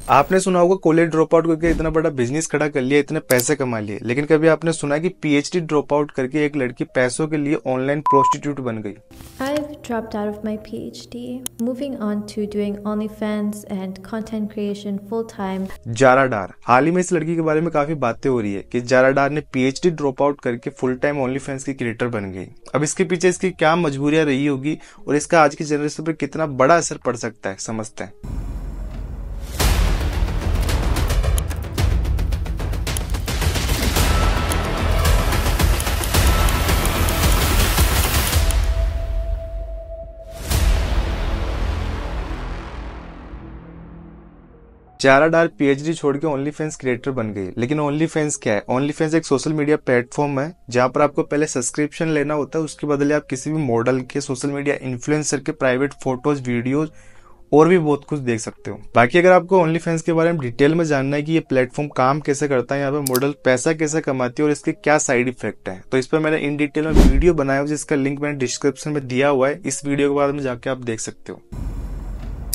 आपने सुना होगा कॉलेज ड्रॉप आउट करके इतना बड़ा बिजनेस खड़ा कर लिया, इतने पैसे कमा लिए, लेकिन कभी आपने सुना कि पीएचडी ड्रॉप आउट करके एक लड़की पैसों के लिए ऑनलाइन प्रोस्टिट्यूट बन गई। I've dropped out of my PhD, moving on to doing OnlyFans and content creation full time. Zara Dar, हाल ही में इस लड़की के बारे में काफी बातें हो रही है कि जारा डार ने पीएचडी ड्रॉप आउट करके फुल टाइम OnlyFans की क्रिएटर बन गई। अब इसके पीछे इसकी क्या मजबूरियां रही होगी और इसका आज की जनरेशन पर कितना बड़ा असर पड़ सकता है, समझते हैं। जारा डार पीएचडी छोड़ के OnlyFans क्रिएटर बन गई। लेकिन OnlyFans क्या है? OnlyFans एक सोशल मीडिया प्लेटफॉर्म है जहां पर आपको पहले सब्सक्रिप्शन लेना होता है, उसके बदले आप किसी भी मॉडल के, सोशल मीडिया इन्फ्लुएंसर के प्राइवेट फोटोज, वीडियोज और भी बहुत कुछ देख सकते हो। बाकी अगर आपको OnlyFans के बारे में डिटेल में जानना है कि ये प्लेटफॉर्म काम कैसे करता है, यहाँ पे मॉडल पैसा कैसे कमाती है और इसके क्या साइड इफेक्ट है, तो इस पर मैंने इन डिटेल में वीडियो बनाया हुआ जिसका लिंक मैंने डिस्क्रिप्शन में दिया हुआ है। इस वीडियो के बाद में जाके आप देख सकते हो।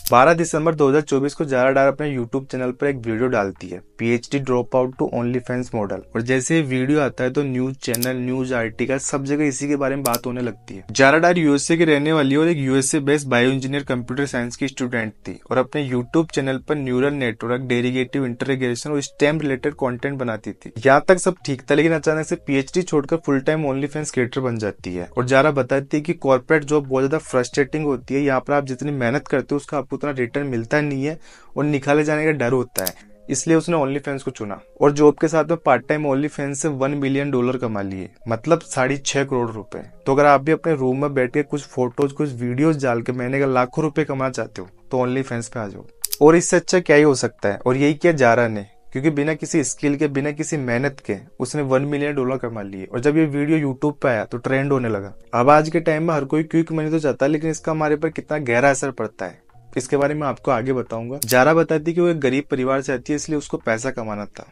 12 दिसंबर 2024 को जारा डार अपने YouTube चैनल पर एक वीडियो डालती है, PhD drop out to OnlyFans model, और जैसे ये वीडियो आता है तो न्यूज चैनल, न्यूज आर्टिकल सब जगह इसी के बारे में बात होने लगती है। जारा डार यूएसए की रहने वाली और एक USA based bio engineer computer science की स्टूडेंट थी और अपने YouTube चैनल पर न्यूरल नेटवर्क, डेरिवेटिव इंटीग्रेशन और स्टेम रिलेटेड कंटेंट बनाती थी। यहाँ तक सब ठीक था, लेकिन अचानक से पीएचडी छोड़कर फुल टाइम OnlyFans क्रिएटर बन जाती है। और जारा बताती है कि कॉर्पोरेट जॉब बहुत ज्यादा फ्रस्ट्रेटिंग होती है, यहाँ पर आप जितनी मेहनत करते हो उसका आपको उतना रिटर्न मिलता नहीं है और निकाले जाने का डर होता है, इसलिए उसने OnlyFans को चुना और जॉब के साथ में पार्ट टाइम OnlyFans से $1 मिलियन कमा लिए, मतलब 6.5 करोड़ रुपए। तो अगर आप भी अपने रूम में बैठ के कुछ फोटोज, कुछ वीडियोज डाल के महीने का लाखों रुपए कमाना चाहते हो तो OnlyFans पे आ जाओ। और इससे अच्छा क्या ही हो सकता है, और यही किया जारा ने, क्योंकि बिना किसी स्किल के, बिना किसी मेहनत के उसने $1 मिलियन कमा लिए। और जब ये वीडियो यूट्यूब पे आया तो ट्रेंड होने लगा। अब आज के टाइम में हर कोई क्विक मनी तो चाहता है, लेकिन इसका हमारे पर कितना गहरा असर पड़ता है इसके बारे में आपको आगे बताऊंगा। जारा बताती है कि वो एक गरीब परिवार से आती है, इसलिए उसको पैसा कमाना था।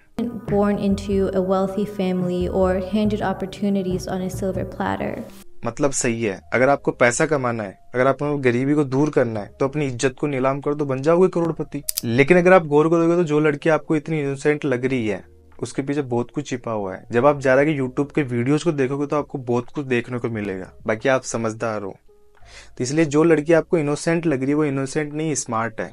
Born into a wealthy family or handed opportunities on a silver platter. मतलब सही है, अगर आपको पैसा कमाना है, अगर आपको गरीबी को दूर करना है तो अपनी इज्जत को नीलाम कर दो, बन जाओगे करोड़पति। लेकिन अगर आप गौर करोगे तो जो लड़की आपको इतनी इनोसेंट लग रही है उसके पीछे बहुत कुछ छिपा हुआ है। जब आप जारा के यूट्यूब के वीडियोज को देखोगे तो आपको बहुत कुछ देखने को मिलेगा। बाकी आप समझदार हो, तो इसलिए जो लड़की आपको इनोसेंट लग रही है वो इनोसेंट नहीं, स्मार्ट है।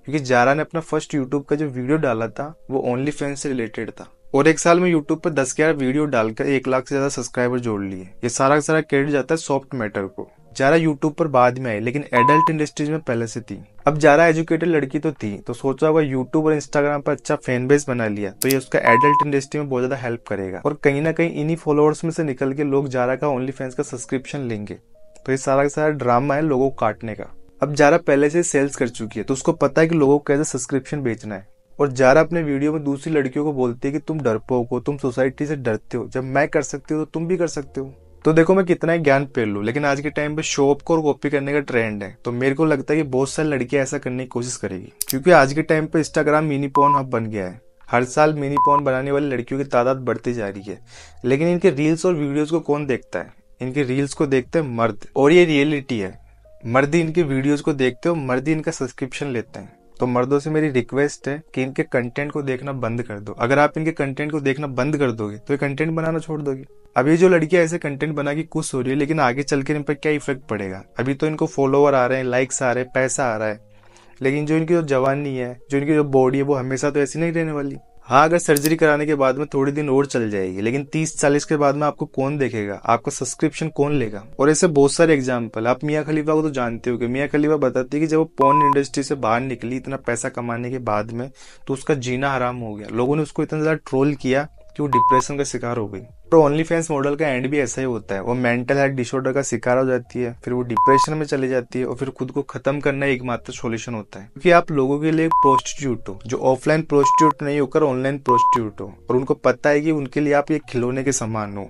क्योंकि जारा ने अपना फर्स्ट यूट्यूब का जो वीडियो डाला था वो OnlyFans से रिलेटेड था और एक साल में यूट्यूब पर 10-11 वीडियो डालकर 1 लाख से ज्यादा सब्सक्राइबर जोड़ लिए। ये सारा का सारा क्रेडिट जाता है सॉफ्ट मैटर को। जारा यूट्यूब पर बाद में आई, लेकिन एडल्ट इंडस्ट्रीज में पहले से थी। अब जारा एजुकेटेड लड़की तो थी, तो सोचा होगा यूट्यूब और इंस्टाग्राम पर अच्छा फैन बेस बना लिया तो ये उसका एडल्ट इंडस्ट्री में बहुत ज्यादा हेल्प करेगा और कहीं ना कहीं इन्हीं फॉलोअर्स में से निकल के लोग जारा का OnlyFans का सब्सक्रिप्शन लेंगे। तो ये सारा का सारा ड्रामा है लोगों को काटने का। अब जारा पहले से सेल्स कर चुकी है तो उसको पता है कि लोगों को कैसे सब्सक्रिप्शन बेचना है। और जारा अपने वीडियो में दूसरी लड़कियों को बोलती है कि तुम डरपोक हो, तुम सोसाइटी से डरते हो, जब मैं कर सकती हूँ तो तुम भी कर सकते हो। तो देखो मैं कितना ही ज्ञान पेल लूं, लेकिन आज के टाइम पे शो ऑफ को और कॉपी करने का ट्रेंड है, तो मेरे को लगता है कि बहुत सारी लड़कियां ऐसा करने की कोशिश करेगी। क्योंकि आज के टाइम पे इंस्टाग्राम मिनी पॉर्न हब बन गया है। हर साल मिनी पॉर्न बनाने वाली लड़कियों की तादाद बढ़ती जा रही है, लेकिन इनके रील्स और वीडियोज को कौन देखता है? इनके रील्स को देखते हैं मर्द, और ये रियलिटी है। मर्द ही इनके वीडियोज को देखते हो, मर्द ही इनका सब्सक्रिप्शन लेते हैं। तो मर्दों से मेरी रिक्वेस्ट है कि इनके कंटेंट को देखना बंद कर दो। अगर आप इनके कंटेंट को देखना बंद कर दोगे तो ये कंटेंट बनाना छोड़ दोगे। अब ये जो लड़कियां ऐसे कंटेंट बना के खुश हो रही है, लेकिन आगे चल के इन पर क्या इफेक्ट पड़ेगा? अभी तो इनको फॉलोवर आ रहे हैं, लाइक्स आ रहे हैं, पैसा आ रहा है, लेकिन जो इनकी जो जवानी है, जो इनकी जो बॉडी है वो हमेशा तो ऐसी नहीं रहने वाली। हाँ, अगर सर्जरी कराने के बाद में थोड़ी दिन और चल जाएगी, लेकिन 30-40 के बाद में आपको कौन देखेगा? आपका सब्सक्रिप्शन कौन लेगा? और ऐसे बहुत सारे एग्जांपल। आप मियां खलीफा को तो जानते हो कि मियां खलीफा बताती है कि जब वो पॉर्न इंडस्ट्री से बाहर निकली इतना पैसा कमाने के बाद में, तो उसका जीना हराम हो गया। लोगों ने उसको इतना ज्यादा ट्रोल किया कि वो डिप्रेशन का शिकार हो गई। तो OnlyFans मॉडल का एंड भी ऐसा ही होता है। वो मेंटल हेल्थ डिसऑर्डर का शिकार हो जाती है, फिर वो डिप्रेशन में चली जाती है और फिर खुद को खत्म करना एकमात्र सॉल्यूशन होता है। क्योंकि आप लोगों के लिए एक प्रोस्टिट्यूट हो, जो ऑफलाइन प्रोस्टिट्यूट नहीं होकर ऑनलाइन प्रोस्टिट्यूट हो, और उनको पता है कि उनके लिए आप ये खिलौने के समान हो।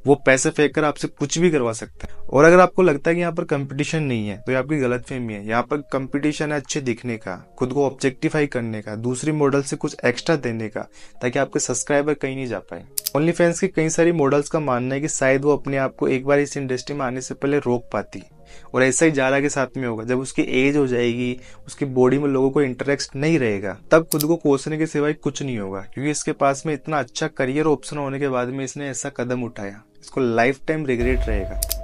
वो पैसे फेंक कर आपसे कुछ भी करवा सकता है। और अगर आपको लगता है कि यहाँ पर कंपटीशन नहीं है तो ये आपकी गलतफहमी है। यहाँ पर कंपटीशन है अच्छे दिखने का, खुद को ऑब्जेक्टिफाई करने का, दूसरी मॉडल से कुछ एक्स्ट्रा देने का, ताकि आपके सब्सक्राइबर कहीं नहीं जा पाए। OnlyFans के कई सारी मॉडल्स का मानना है कि शायद वो अपने आप को एक बार इस इंडस्ट्री में आने से पहले रोक पाती, और ऐसा ही जारा के साथ में होगा। जब उसकी एज हो जाएगी, उसकी बॉडी में लोगों को इंटरेस्ट नहीं रहेगा, तब खुद को कोसने के सिवाय कुछ नहीं होगा, क्योंकि इसके पास में इतना अच्छा करियर ऑप्शन होने के बाद में इसने ऐसा कदम उठाया। इसको लाइफ टाइम रिग्रेट रहेगा।